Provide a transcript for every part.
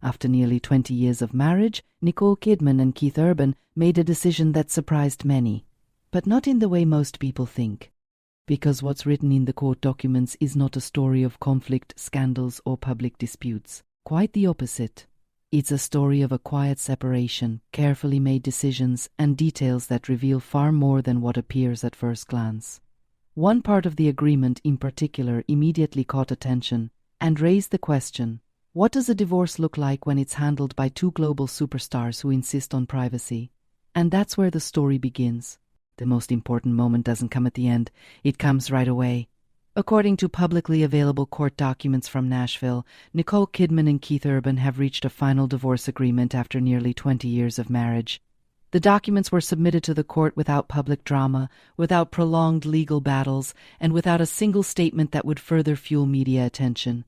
After nearly 20 years of marriage, Nicole Kidman and Keith Urban made a decision that surprised many. But not in the way most people think. Because what's written in the court documents is not a story of conflict, scandals, or public disputes. Quite the opposite. It's a story of a quiet separation, carefully made decisions, and details that reveal far more than what appears at first glance. One part of the agreement in particular immediately caught attention and raised the question, what does a divorce look like when it's handled by two global superstars who insist on privacy? And that's where the story begins. The most important moment doesn't come at the end, it comes right away. According to publicly available court documents from Nashville, Nicole Kidman and Keith Urban have reached a final divorce agreement after nearly 20 years of marriage. The documents were submitted to the court without public drama, without prolonged legal battles, and without a single statement that would further fuel media attention.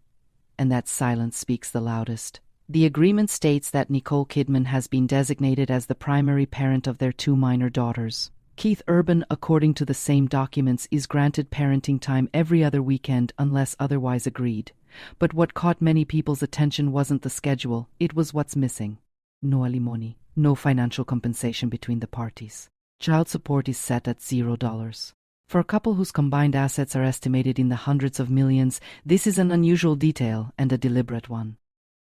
And that silence speaks the loudest. The agreement states that Nicole Kidman has been designated as the primary parent of their two minor daughters. Keith Urban, according to the same documents, is granted parenting time every other weekend unless otherwise agreed. But what caught many people's attention wasn't the schedule, it was what's missing. No alimony, no financial compensation between the parties. Child support is set at $0. For a couple whose combined assets are estimated in the hundreds of millions, this is an unusual detail and a deliberate one.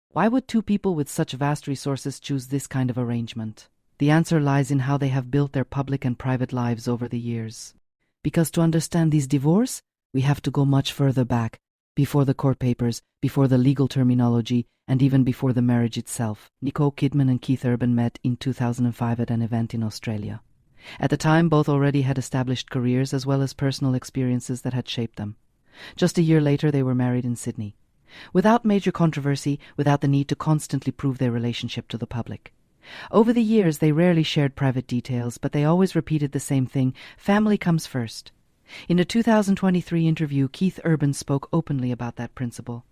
Why would two people with such vast resources choose this kind of arrangement? The answer lies in how they have built their public and private lives over the years. Because to understand this divorce, we have to go much further back, before the court papers, before the legal terminology, and even before the marriage itself. Nicole Kidman and Keith Urban met in 2005 at an event in Australia. At the time, both already had established careers as well as personal experiences that had shaped them. Just a year later, they were married in Sydney. Without major controversy, without the need to constantly prove their relationship to the public. Over the years, they rarely shared private details, but they always repeated the same thing: family comes first. In a 2023 interview, Keith Urban spoke openly about that principle.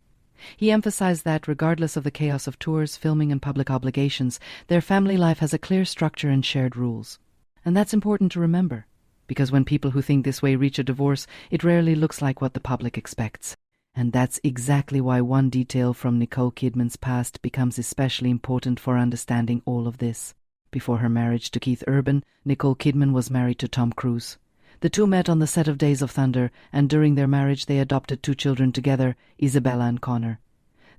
He emphasized that, regardless of the chaos of tours, filming, and public obligations, their family life has a clear structure and shared rules. And that's important to remember, because when people who think this way reach a divorce, it rarely looks like what the public expects. And that's exactly why one detail from Nicole Kidman's past becomes especially important for understanding all of this. Before her marriage to Keith Urban, Nicole Kidman was married to Tom Cruise. The two met on the set of Days of Thunder, and during their marriage they adopted two children together, Isabella and Connor.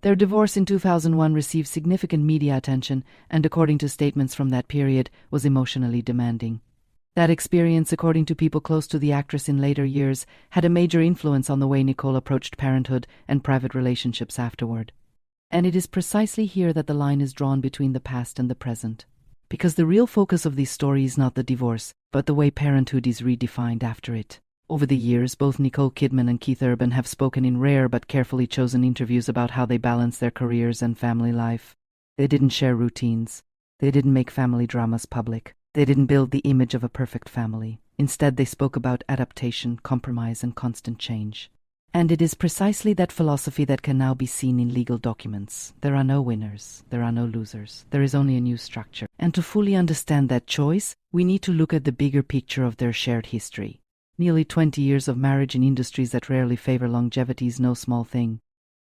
Their divorce in 2001 received significant media attention, and according to statements from that period, was emotionally demanding. That experience, according to people close to the actress in later years, had a major influence on the way Nicole approached parenthood and private relationships afterward. And it is precisely here that the line is drawn between the past and the present. Because the real focus of this story is not the divorce, but the way parenthood is redefined after it. Over the years, both Nicole Kidman and Keith Urban have spoken in rare but carefully chosen interviews about how they balance their careers and family life. They didn't share routines. They didn't make family dramas public. They didn't build the image of a perfect family. Instead, they spoke about adaptation, compromise, and constant change. And it is precisely that philosophy that can now be seen in legal documents. There are no winners. There are no losers. There is only a new structure. And to fully understand that choice, we need to look at the bigger picture of their shared history. Nearly 20 years of marriage in industries that rarely favor longevity is no small thing.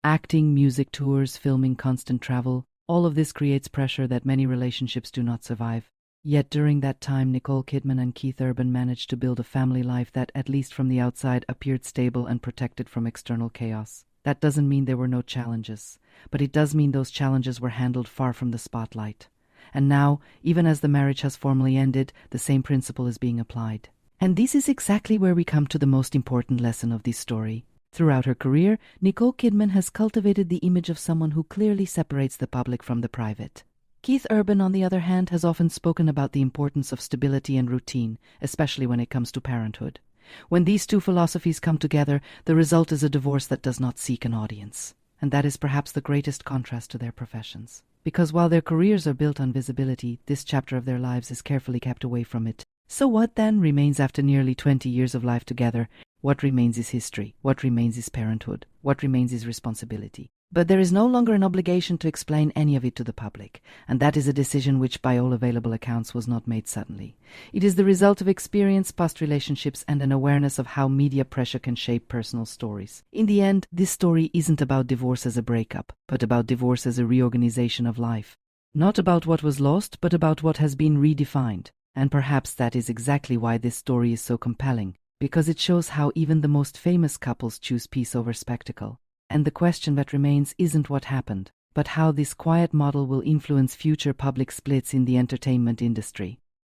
Acting, music, tours, filming, constant travel, all of this creates pressure that many relationships do not survive. Yet during that time, Nicole Kidman and Keith Urban managed to build a family life that, at least from the outside, appeared stable and protected from external chaos. That doesn't mean there were no challenges, but it does mean those challenges were handled far from the spotlight. And now, even as the marriage has formally ended, the same principle is being applied. And this is exactly where we come to the most important lesson of this story. Throughout her career, Nicole Kidman has cultivated the image of someone who clearly separates the public from the private. Keith Urban, on the other hand, has often spoken about the importance of stability and routine, especially when it comes to parenthood. When these two philosophies come together, the result is a divorce that does not seek an audience. And that is perhaps the greatest contrast to their professions. Because while their careers are built on visibility, this chapter of their lives is carefully kept away from it. So what then remains after nearly 20 years of life together? What remains is history. What remains is parenthood. What remains is responsibility. But there is no longer an obligation to explain any of it to the public, and that is a decision which, by all available accounts, was not made suddenly. It is the result of experience, past relationships, and an awareness of how media pressure can shape personal stories. In the end, this story isn't about divorce as a breakup, but about divorce as a reorganization of life. Not about what was lost, but about what has been redefined. And perhaps that is exactly why this story is so compelling, because it shows how even the most famous couples choose peace over spectacle. And the question that remains isn't what happened, but how this quiet model will influence future public splits in the entertainment industry.